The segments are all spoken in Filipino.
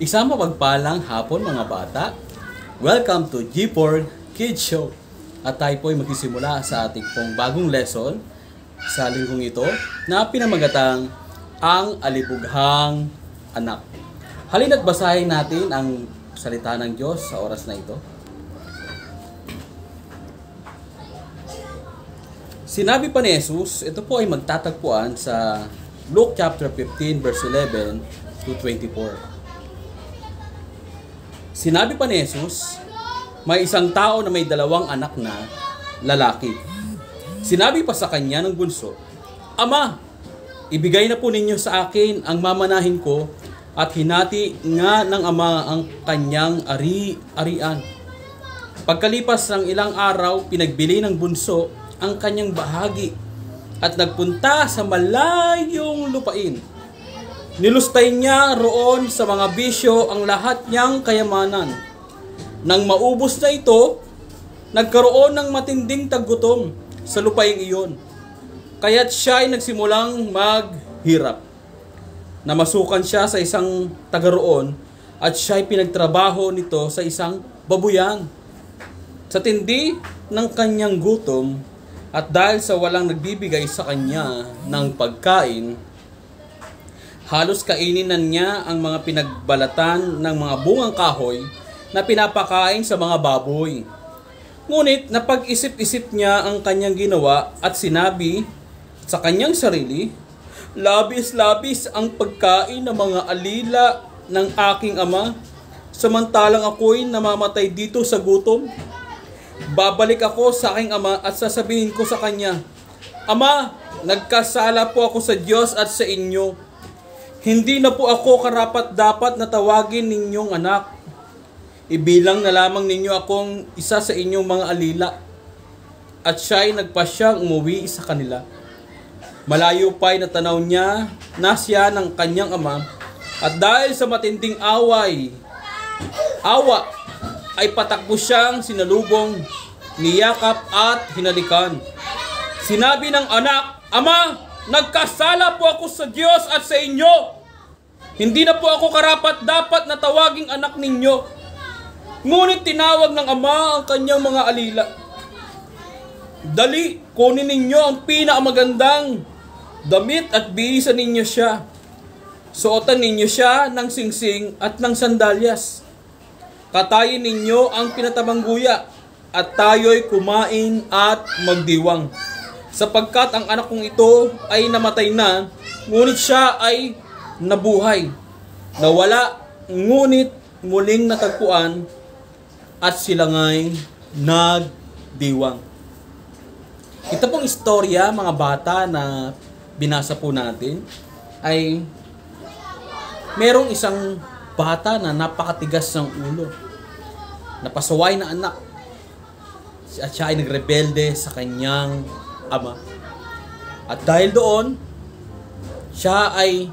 Isang mapagpalang hapon mga bata. Welcome to G4 Kids Show. At tayo po ay magsisimula sa ating pong bagong lesson sa linggong ito na pinamagatang ang alibughang anak. Halina't basahin natin ang salita ng Diyos sa oras na ito. Sinabi pa ni Jesus, ito po ay magtatagpuan sa Luke chapter 15 verse 11 to 24. Sinabi pa ni Jesus, may isang tao na may dalawang anak na lalaki. Sinabi pa sa kanya ng bunso, Ama, ibigay na po ninyo sa akin ang mamanahin ko at hinati nga ng ama ang kanyang ari-arian. Pagkalipas ng ilang araw, pinagbili ng bunso ang kanyang bahagi at nagpunta sa malayong lupain. Nilustay niya roon sa mga bisyo ang lahat niyang kayamanan. Nang maubos na ito, nagkaroon ng matinding taggutom sa lupaing iyon. Kaya't siya ay nagsimulang maghirap. Namasukan siya sa isang taga roon at siya ay pinagtrabaho nito sa isang babuyan. Sa tindi ng kanyang gutom at dahil sa walang nagbibigay sa kanya ng pagkain, halos kainin na niya ang mga pinagbalatan ng mga bungang kahoy na pinapakain sa mga baboy. Ngunit napag-isip-isip niya ang kanyang ginawa at sinabi sa kanyang sarili, labis-labis ang pagkain ng mga alila ng aking ama, samantalang ako'y namamatay dito sa gutom. Babalik ako sa aking ama at sasabihin ko sa kanya, Ama, nagkasala po ako sa Diyos at sa inyo. Hindi na po ako karapat-dapat na tawagin ninyong anak. Ibilang na lamang ninyo akong isa sa inyong mga alila. At siya ay nagpasyang umuwi sa kanila. Malayo pa'y natanaw niya na siya ng kanyang ama. At dahil sa matinding awa ay patakbo siyang sinalubong, niyakap at hinalikan. Sinabi ng anak, Ama, nagkasala po ako sa Diyos at sa inyo. Hindi na po ako karapat-dapat na tawaging anak ninyo. Ngunit tinawag ng ama ang kanyang mga alila. Dali, kunin ninyo ang pinakamagandang damit at bihisan ninyo siya. Suotan ninyo siya ng singsing at ng sandalyas. Katayin ninyo ang pinatabang guya at tayo'y kumain at magdiwang. Sapagkat ang anak kong ito ay namatay na, ngunit siya ay nabuhay. Nawala, ngunit muling natagpuan, at sila nga'y nagdiwang. Ito pong istorya, mga bata, na binasa po natin, ay merong isang bata na napakatigas ng ulo. Napasaway na anak. At siya ay nagrebelde sa kanyang ama. At dahil doon, siya ay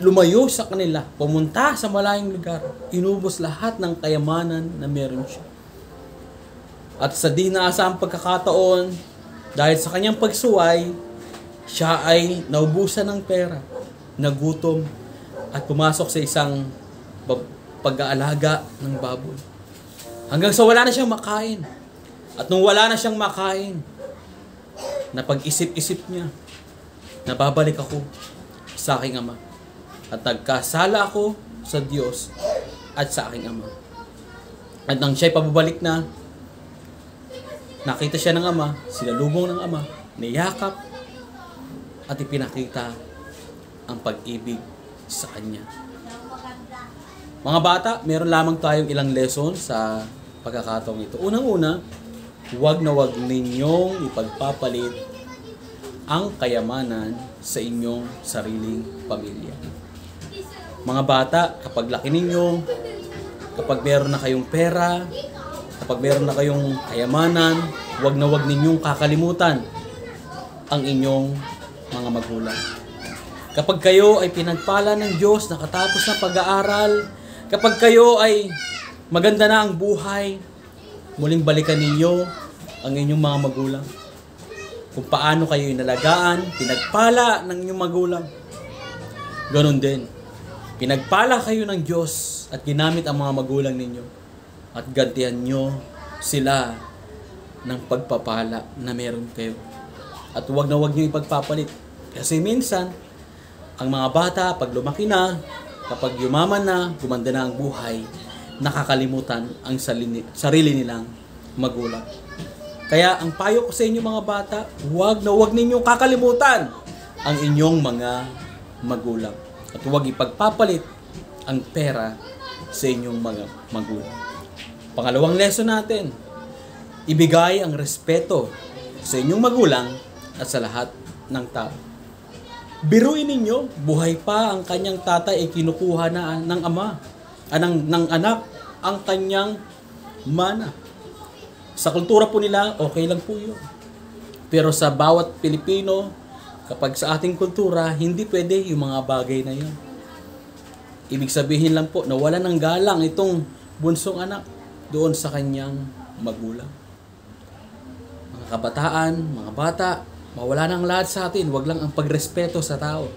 lumayo sa kanila, pumunta sa malayong lugar, inubos lahat ng kayamanan na meron siya. At sa di naasahang pagkakataon, dahil sa kanyang pagsuway, siya ay naubusan ng pera, nagutom, at pumasok sa isang pag-aalaga ng baboy. Hanggang sa wala na siyang makain. At nung wala na siyang makain, napag-isip-isip niya, nababalik ako sa aking ama. At nagkasala ako sa Diyos at sa aking ama. At nang siya'y pababalik na, nakita siya ng ama, sinalubong ng ama, niyakap, at ipinakita ang pag-ibig sa kanya. Mga bata, meron lamang tayong ilang lesson sa pagkakataong ito. Unang-una, huwag na huwag ninyong ipagpapalit ang kayamanan sa inyong sariling pamilya. Mga bata, kapag laki ninyo, kapag meron na kayong pera, kapag meron na kayong kayamanan, huwag na huwag ninyong kakalimutan ang inyong mga magulang. Kapag kayo ay pinagpala ng Diyos, nakatapos ng pag-aaral, kapag kayo ay maganda na ang buhay, muling balikan ninyo ang inyong mga magulang. Kung paano kayo inalagaan, pinagpala ng inyong magulang. Ganon din. Pinagpala kayo ng Diyos at ginamit ang mga magulang ninyo at gantihan nyo sila ng pagpapala na meron kayo. At huwag na huwag nyo ipagpapalit. Kasi minsan, ang mga bata, pag lumaki na, kapag yumaman na, gumanda na ang buhay, nakakalimutan ang sarili nilang magulang. Kaya ang payo ko sa inyo mga bata, huwag na huwag ninyong kakalimutan ang inyong mga magulang. At huwag ipagpapalit ang pera sa inyong mga magulang. Pangalawang lesson natin, ibigay ang respeto sa inyong magulang at sa lahat ng tao. Biruin ninyo, buhay pa ang kanyang tatay ay kinukuha na ng ama, ng anak, ang kanyang mana. Sa kultura po nila, okay lang po yun. Pero sa bawat Pilipino, kapag sa ating kultura, hindi pwede yung mga bagay na yun. Ibig sabihin lang po, nawala ng galang itong bunsong anak doon sa kanyang magulang. Mga kabataan, mga bata, mawala ng lahat sa atin, wag lang ang pagrespeto sa tao.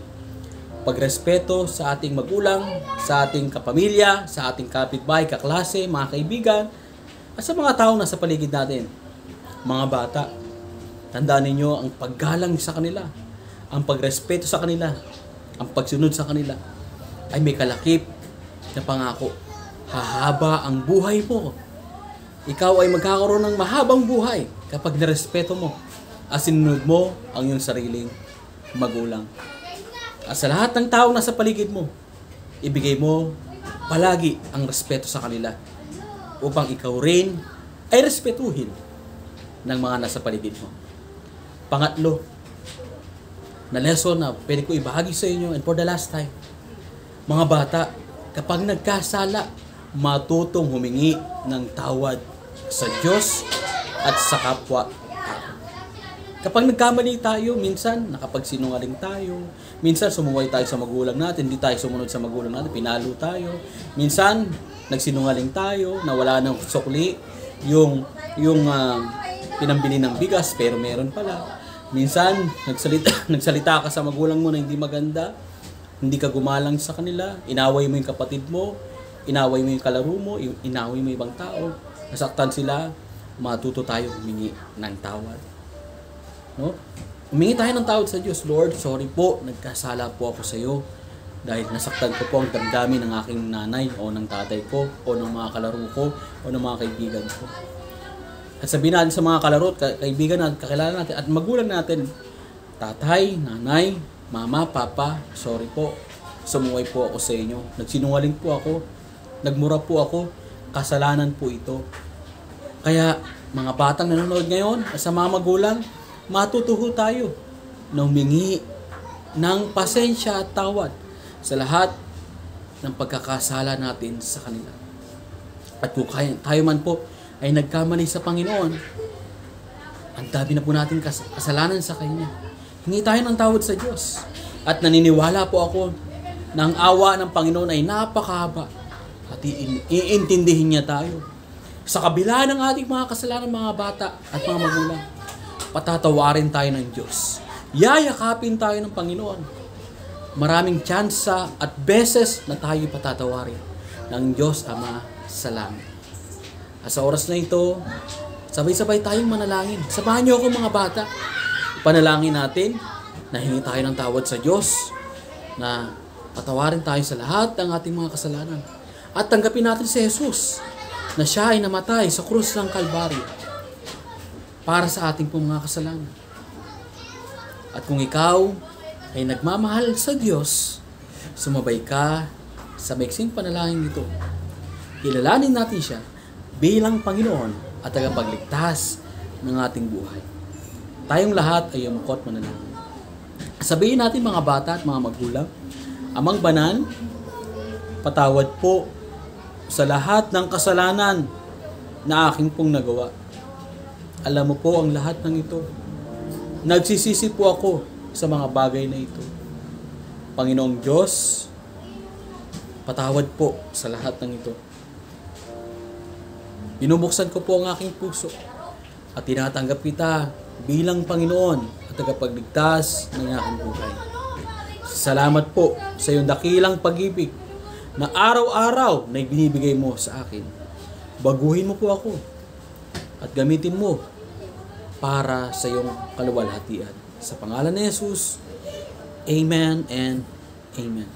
Pagrespeto sa ating magulang, sa ating kapamilya, sa ating kapitbahay, kaklase, mga kaibigan, at sa mga tao na sa paligid natin. Mga bata, tandaan ninyo ang paggalang sa kanila, ang pagrespeto sa kanila, ang pagsunod sa kanila, ay may kalakip na pangako. Hahaba ang buhay mo. Ikaw ay magkakaroon ng mahabang buhay kapag nirespeto mo at sinunod mo ang iyong sariling magulang. At sa lahat ng tao na sa paligid mo, ibigay mo palagi ang respeto sa kanila upang ikaw rin ay respetuhin ng mga nasa paligid mo. Pangatlo, na lesson na pwede ko ibahagi sa inyo and for the last time, mga bata, kapag nagkasala, matutong humingi ng tawad sa Diyos at sa kapwa. Kapag nagkamali tayo, minsan nakapagsinungaling tayo, minsan sumuway tayo sa magulang natin, hindi tayo sumunod sa magulang natin, pinalo tayo. Minsan nagsinungaling tayo, nawala ng sukli, yung pinambili ng bigas pero meron pala. Minsan nagsalita ka sa magulang mo na hindi maganda, hindi ka gumalang sa kanila, inaway mo yung kapatid mo, inaway mo yung kalaro mo, inaway mo yung ibang tao, nasaktan sila, matuto tayo humingi ng tawad. No? Humingi tayo ng tawad sa Diyos. Lord, sorry po, nagkasala po ako sa iyo dahil nasaktan ko po ang damdamin ng aking nanay o ng tatay ko o ng mga kalaro ko o ng mga kaibigan ko. At sabihin natin sa mga kalaro, kaibigan natin, kakilala natin at magulang natin, tatay, nanay, mama, papa, sorry po, sumuway po ako sa inyo. Nagsinungaling po ako, nagmura po ako, kasalanan po ito. Kaya mga batang nanonood ngayon sa mga magulang, matutuho tayo na humingi ng pasensya at tawad sa lahat ng pagkakasala natin sa kanila. At kung tayo man po ay nagkamali sa Panginoon, ang dami na po natin kasalanan sa Kanya. Hingi tayo ng tawad sa Diyos. At naniniwala po ako na ang awa ng Panginoon ay napakahaba at iintindihin niya tayo. Sa kabila ng ating mga kasalanan, mga bata at mga magulang, patatawarin tayo ng Diyos. Yayakapin tayo ng Panginoon. Maraming tsansa at beses na tayo patatawarin ng Diyos Ama sa langit. At sa oras na ito, sabay-sabay tayong manalangin. Samahan niyo ako mga bata. Panalangin natin na hingi tayo ng tawad sa Diyos, na patawarin tayo sa lahat ng ating mga kasalanan. At tanggapin natin si Jesus na siya ay namatay sa krus ng Kalbaryo para sa ating pong mga kasalanan. At kung ikaw ay nagmamahal sa Diyos, sumabay ka sa maiksing panalangin ito. Kilalanin natin siya bilang Panginoon at tagapagligtas ng ating buhay. Tayong lahat ay yumukot manalangin. Sabihin natin mga bata at mga magulang, Amang Banal, patawad po sa lahat ng kasalanan na aking pong nagawa. Alam mo po ang lahat ng ito. Nagsisisi po ako sa mga bagay na ito. Panginoong Diyos, patawad po sa lahat ng ito. Binubuksan ko po ang aking puso at tinatanggap kita bilang Panginoon at tagapagligtas ng aking buhay. Salamat po sa iyong dakilang pag-ibig na araw-araw na binibigay mo sa akin. Baguhin mo po ako at gamitin mo para sa iyong kaluwalhatian. Sa pangalan ni Jesus, Amen and Amen.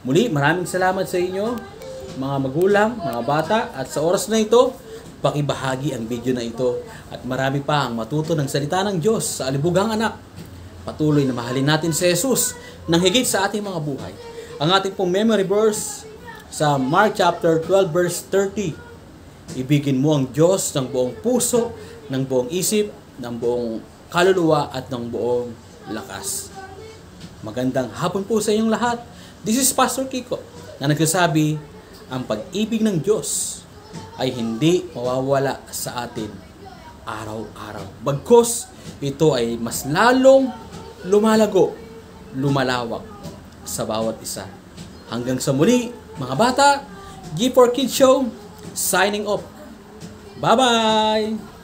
Muli, maraming salamat sa inyo, mga magulang, mga bata, at sa oras na ito, pakibahagi ang video na ito at marami pa ang matuto ng salita ng Diyos sa alibugang anak. Patuloy na mahalin natin si Jesus ng higit sa ating mga buhay. Ang ating pong memory verse sa Mark chapter 12 verse 30. Ibigin mo ang Diyos ng buong puso, ng buong isip, ng buong kaluluwa at ng buong lakas. Magandang hapon po sa inyong lahat. This is Pastor Kiko na nagsasabi, ang pag-ibig ng Diyos ay hindi mawawala sa atin araw-araw. Bagkus, ito ay mas lalong lumalago, lumalawak sa bawat isa. Hanggang sa muli, mga bata, G4Kids Show, signing off. Bye-bye!